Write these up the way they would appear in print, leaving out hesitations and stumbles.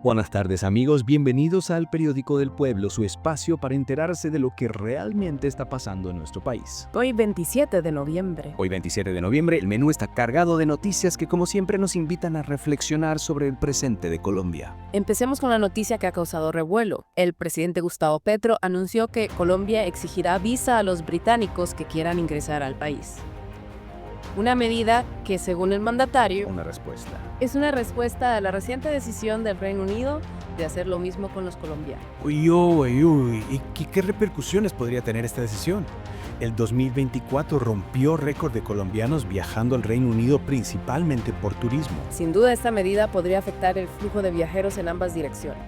Buenas tardes amigos, bienvenidos al Periódico del Pueblo, su espacio para enterarse de lo que realmente está pasando en nuestro país. Hoy 27 de noviembre. Hoy 27 de noviembre, el menú está cargado de noticias que como siempre nos invitan a reflexionar sobre el presente de Colombia. Empecemos con la noticia que ha causado revuelo. El presidente Gustavo Petro anunció que Colombia exigirá visa a los británicos que quieran ingresar al país. Una medida que, según el mandatario, es una respuesta a la reciente decisión del Reino Unido de hacer lo mismo con los colombianos. ¿Y qué repercusiones podría tener esta decisión? El 2024 rompió récord de colombianos viajando al Reino Unido principalmente por turismo. Sin duda, esta medida podría afectar el flujo de viajeros en ambas direcciones.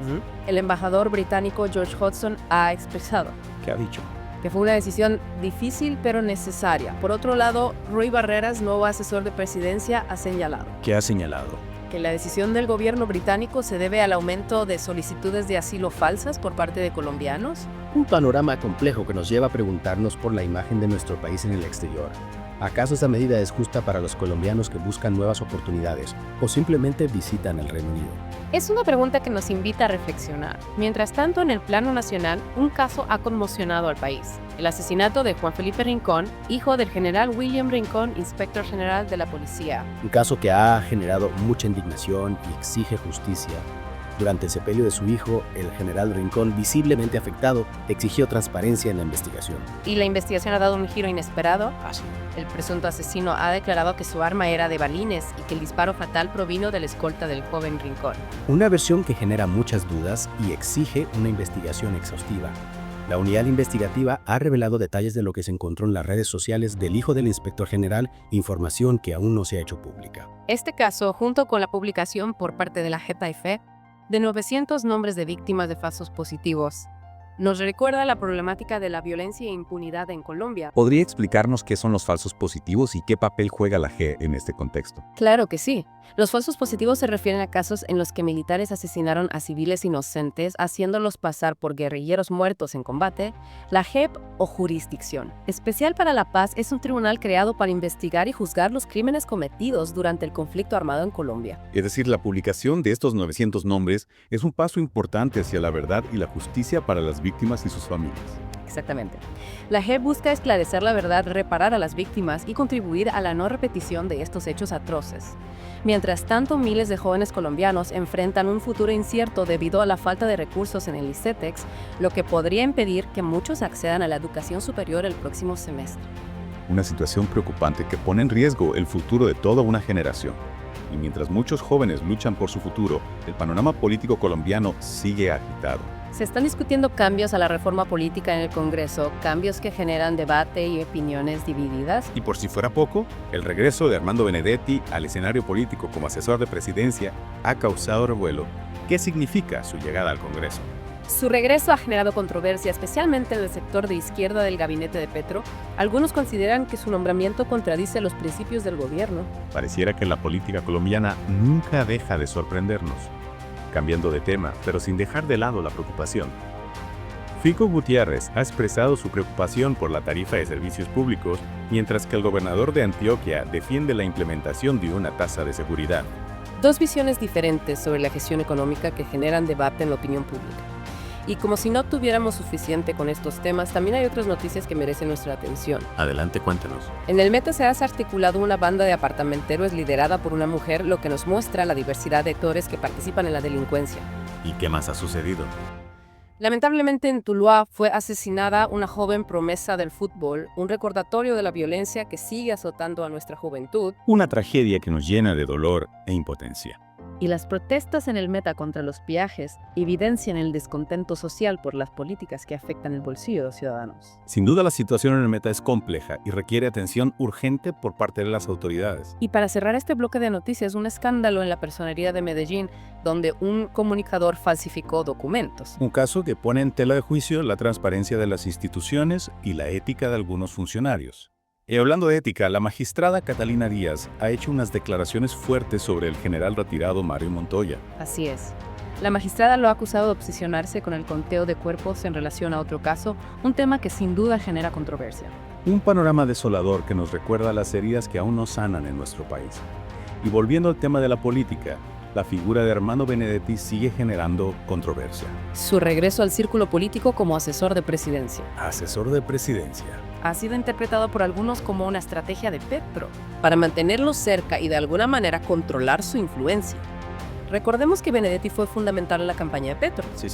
El embajador británico George Hodgson ha expresado ¿Qué ha dicho? que fue una decisión difícil pero necesaria. Por otro lado, Roy Barreras, nuevo asesor de presidencia, ha señalado ¿Qué ha señalado? que la decisión del gobierno británico se debe al aumento de solicitudes de asilo falsas por parte de colombianos. Un panorama complejo que nos lleva a preguntarnos por la imagen de nuestro país en el exterior. ¿Acaso esta medida es justa para los colombianos que buscan nuevas oportunidades o simplemente visitan el Reino Unido? Es una pregunta que nos invita a reflexionar. Mientras tanto, en el plano nacional, un caso ha conmocionado al país. El asesinato de Juan Felipe Rincón, hijo del general William Rincón, inspector general de la policía. Un caso que ha generado mucha indignación y exige justicia. Durante el sepelio de su hijo, el general Rincón, visiblemente afectado, exigió transparencia en la investigación. Y la investigación ha dado un giro inesperado. Así. El presunto asesino ha declarado que su arma era de balines y que el disparo fatal provino de la escolta del joven Rincón. Una versión que genera muchas dudas y exige una investigación exhaustiva. La unidad investigativa ha revelado detalles de lo que se encontró en las redes sociales del hijo del inspector general, información que aún no se ha hecho pública. Este caso, junto con la publicación por parte de la JEP de 900 nombres de víctimas de falsos positivos, nos recuerda la problemática de la violencia e impunidad en Colombia. ¿Podría explicarnos qué son los falsos positivos y qué papel juega la G en este contexto? Claro que sí. Los falsos positivos se refieren a casos en los que militares asesinaron a civiles inocentes, haciéndolos pasar por guerrilleros muertos en combate. La JEP, o Jurisdicción Especial para la Paz, es un tribunal creado para investigar y juzgar los crímenes cometidos durante el conflicto armado en Colombia. Es decir, la publicación de estos 900 nombres es un paso importante hacia la verdad y la justicia para las víctimas y sus familias. Exactamente. La JEP busca esclarecer la verdad, reparar a las víctimas y contribuir a la no repetición de estos hechos atroces. Mientras tanto, miles de jóvenes colombianos enfrentan un futuro incierto debido a la falta de recursos en el ICETEX, lo que podría impedir que muchos accedan a la educación superior el próximo semestre. Una situación preocupante que pone en riesgo el futuro de toda una generación. Y mientras muchos jóvenes luchan por su futuro, el panorama político colombiano sigue agitado. Se están discutiendo cambios a la reforma política en el Congreso, cambios que generan debate y opiniones divididas. Y por si fuera poco, el regreso de Armando Benedetti al escenario político como asesor de presidencia ha causado revuelo. ¿Qué significa su llegada al Congreso? Su regreso ha generado controversia, especialmente en el sector de izquierda del gabinete de Petro. Algunos consideran que su nombramiento contradice los principios del gobierno. Pareciera que la política colombiana nunca deja de sorprendernos. Cambiando de tema, pero sin dejar de lado la preocupación. Fico Gutiérrez ha expresado su preocupación por la tarifa de servicios públicos, mientras que el gobernador de Antioquia defiende la implementación de una tasa de seguridad. Dos visiones diferentes sobre la gestión económica que generan debate en la opinión pública. Y como si no tuviéramos suficiente con estos temas, también hay otras noticias que merecen nuestra atención. Adelante, cuéntanos. En el Meta se ha articulado una banda de apartamenteros liderada por una mujer, lo que nos muestra la diversidad de actores que participan en la delincuencia. ¿Y qué más ha sucedido? Lamentablemente en Tuluá fue asesinada una joven promesa del fútbol, un recordatorio de la violencia que sigue azotando a nuestra juventud. Una tragedia que nos llena de dolor e impotencia. Y las protestas en el Meta contra los peajes evidencian el descontento social por las políticas que afectan el bolsillo de los ciudadanos. Sin duda la situación en el Meta es compleja y requiere atención urgente por parte de las autoridades. Y para cerrar este bloque de noticias, un escándalo en la Personería de Medellín, donde un comunicador falsificó documentos. Un caso que pone en tela de juicio la transparencia de las instituciones y la ética de algunos funcionarios. Y hablando de ética, la magistrada Catalina Díaz ha hecho unas declaraciones fuertes sobre el general retirado Mario Montoya. Así es. La magistrada lo ha acusado de obsesionarse con el conteo de cuerpos en relación a otro caso, un tema que sin duda genera controversia. Un panorama desolador que nos recuerda las heridas que aún no sanan en nuestro país. Y volviendo al tema de la política, la figura de Armando Benedetti sigue generando controversia. Su regreso al círculo político como asesor de presidencia Asesor de presidencia. ha sido interpretado por algunos como una estrategia de Petro para mantenerlo cerca y de alguna manera controlar su influencia. Recordemos que Benedetti fue fundamental en la campaña de Petro, Sí.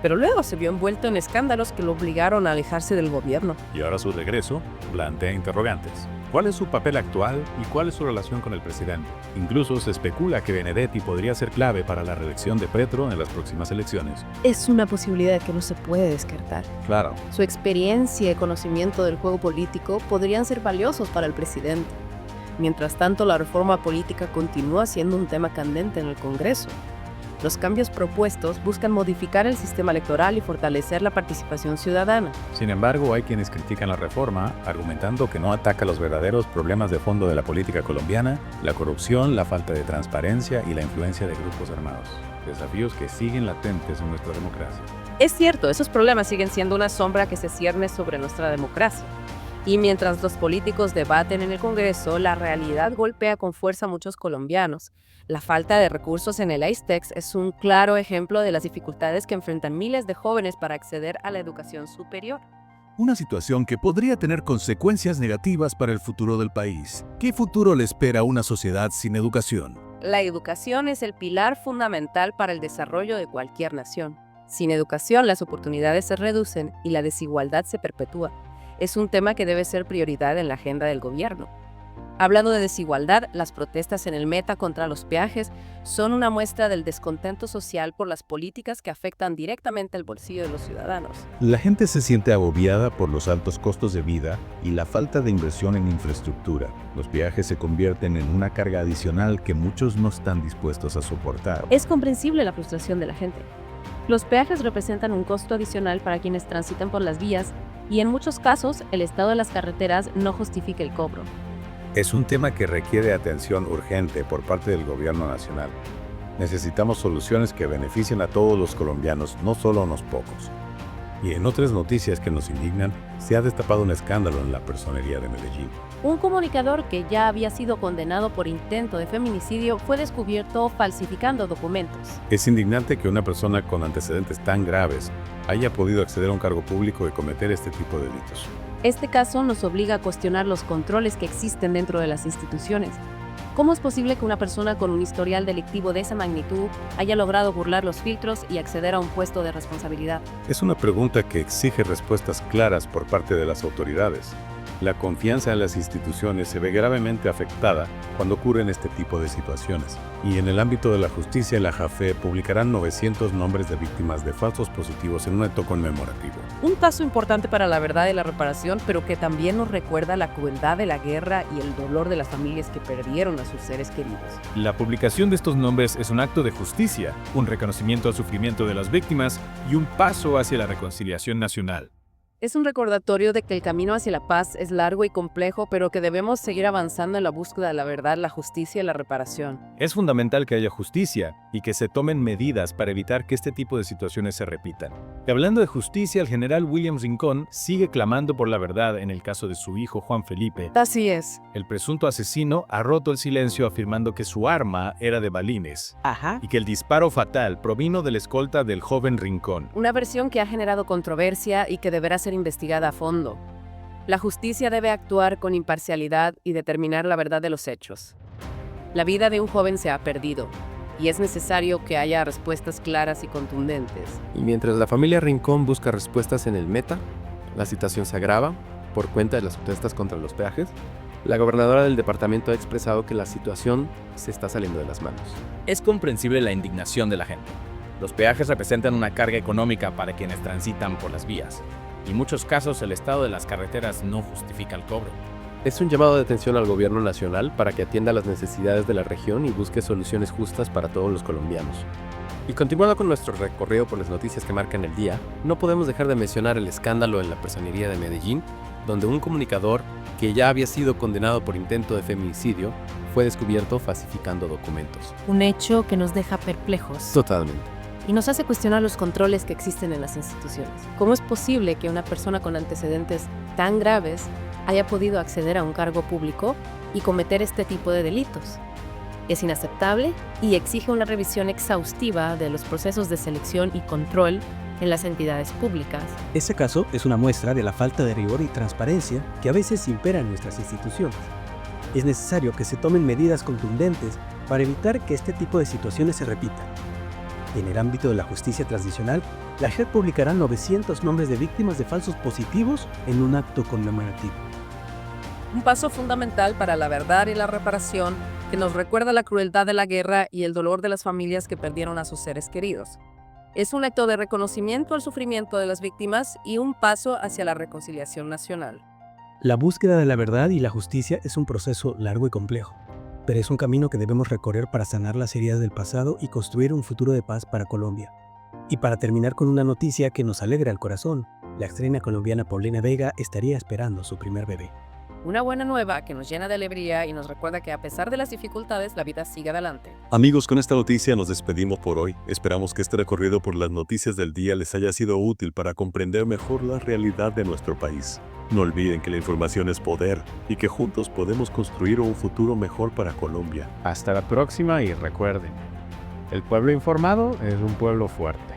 pero luego se vio envuelto en escándalos que lo obligaron a alejarse del gobierno. Y ahora su regreso plantea interrogantes. ¿Cuál es su papel actual y cuál es su relación con el presidente? Incluso se especula que Benedetti podría ser clave para la reelección de Petro en las próximas elecciones. Es una posibilidad que no se puede descartar. Claro. Su experiencia y conocimiento del juego político podrían ser valiosos para el presidente. Mientras tanto, la reforma política continúa siendo un tema candente en el Congreso. Los cambios propuestos buscan modificar el sistema electoral y fortalecer la participación ciudadana. Sin embargo, hay quienes critican la reforma, argumentando que no ataca los verdaderos problemas de fondo de la política colombiana, la corrupción, la falta de transparencia y la influencia de grupos armados. Desafíos que siguen latentes en nuestra democracia. Es cierto, esos problemas siguen siendo una sombra que se cierne sobre nuestra democracia. Y mientras los políticos debaten en el Congreso, la realidad golpea con fuerza a muchos colombianos. La falta de recursos en el ICETEX es un claro ejemplo de las dificultades que enfrentan miles de jóvenes para acceder a la educación superior. Una situación que podría tener consecuencias negativas para el futuro del país. ¿Qué futuro le espera a una sociedad sin educación? La educación es el pilar fundamental para el desarrollo de cualquier nación. Sin educación, las oportunidades se reducen y la desigualdad se perpetúa. Es un tema que debe ser prioridad en la agenda del gobierno. Hablando de desigualdad, las protestas en el Meta contra los peajes son una muestra del descontento social por las políticas que afectan directamente el bolsillo de los ciudadanos. La gente se siente agobiada por los altos costos de vida y la falta de inversión en infraestructura. Los peajes se convierten en una carga adicional que muchos no están dispuestos a soportar. Es comprensible la frustración de la gente. Los peajes representan un costo adicional para quienes transitan por las vías y en muchos casos el estado de las carreteras no justifica el cobro. Es un tema que requiere atención urgente por parte del gobierno nacional. Necesitamos soluciones que beneficien a todos los colombianos, no solo a unos pocos. Y en otras noticias que nos indignan, se ha destapado un escándalo en la personería de Medellín. Un comunicador que ya había sido condenado por intento de feminicidio fue descubierto falsificando documentos. Es indignante que una persona con antecedentes tan graves haya podido acceder a un cargo público y cometer este tipo de delitos. Este caso nos obliga a cuestionar los controles que existen dentro de las instituciones. ¿Cómo es posible que una persona con un historial delictivo de esa magnitud haya logrado burlar los filtros y acceder a un puesto de responsabilidad? Es una pregunta que exige respuestas claras por parte de las autoridades. La confianza en las instituciones se ve gravemente afectada cuando ocurren este tipo de situaciones. Y en el ámbito de la justicia, la JAFE publicará 900 nombres de víctimas de falsos positivos en un acto conmemorativo. Un paso importante para la verdad y la reparación, pero que también nos recuerda la crueldad de la guerra y el dolor de las familias que perdieron a sus seres queridos. La publicación de estos nombres es un acto de justicia, un reconocimiento al sufrimiento de las víctimas y un paso hacia la reconciliación nacional. Es un recordatorio de que el camino hacia la paz es largo y complejo, pero que debemos seguir avanzando en la búsqueda de la verdad, la justicia y la reparación. Es fundamental que haya justicia y que se tomen medidas para evitar que este tipo de situaciones se repitan. Y hablando de justicia, el general Williams Rincón sigue clamando por la verdad en el caso de su hijo Juan Felipe. Así es. El presunto asesino ha roto el silencio afirmando que su arma era de balines y que el disparo fatal provino de la escolta del joven Rincón. Una versión que ha generado controversia y que deberá ser investigada a fondo. La justicia debe actuar con imparcialidad y determinar la verdad de los hechos. La vida de un joven se ha perdido y es necesario que haya respuestas claras y contundentes. Y mientras la familia Rincón busca respuestas en el Meta, la situación se agrava por cuenta de las protestas contra los peajes. La gobernadora del departamento ha expresado que la situación se está saliendo de las manos. Es comprensible la indignación de la gente. Los peajes representan una carga económica para quienes transitan por las vías. Y en muchos casos el estado de las carreteras no justifica el cobro. Es un llamado de atención al gobierno nacional para que atienda las necesidades de la región y busque soluciones justas para todos los colombianos. Y continuando con nuestro recorrido por las noticias que marcan el día, no podemos dejar de mencionar el escándalo en la personería de Medellín, donde un comunicador que ya había sido condenado por intento de feminicidio fue descubierto falsificando documentos. Un hecho que nos deja perplejos. Totalmente. Y nos hace cuestionar los controles que existen en las instituciones. ¿Cómo es posible que una persona con antecedentes tan graves haya podido acceder a un cargo público y cometer este tipo de delitos? Es inaceptable y exige una revisión exhaustiva de los procesos de selección y control en las entidades públicas. Este caso es una muestra de la falta de rigor y transparencia que a veces impera en nuestras instituciones. Es necesario que se tomen medidas contundentes para evitar que este tipo de situaciones se repitan. En el ámbito de la justicia transicional, la JEP publicará 900 nombres de víctimas de falsos positivos en un acto conmemorativo. Un paso fundamental para la verdad y la reparación que nos recuerda la crueldad de la guerra y el dolor de las familias que perdieron a sus seres queridos. Es un acto de reconocimiento al sufrimiento de las víctimas y un paso hacia la reconciliación nacional. La búsqueda de la verdad y la justicia es un proceso largo y complejo, pero es un camino que debemos recorrer para sanar las heridas del pasado y construir un futuro de paz para Colombia. Y para terminar con una noticia que nos alegra el corazón, la extraña colombiana Paulina Vega estaría esperando su primer bebé. Una buena nueva que nos llena de alegría y nos recuerda que a pesar de las dificultades, la vida sigue adelante. Amigos, con esta noticia nos despedimos por hoy. Esperamos que este recorrido por las noticias del día les haya sido útil para comprender mejor la realidad de nuestro país. No olviden que la información es poder y que juntos podemos construir un futuro mejor para Colombia. Hasta la próxima y recuerden, el pueblo informado es un pueblo fuerte.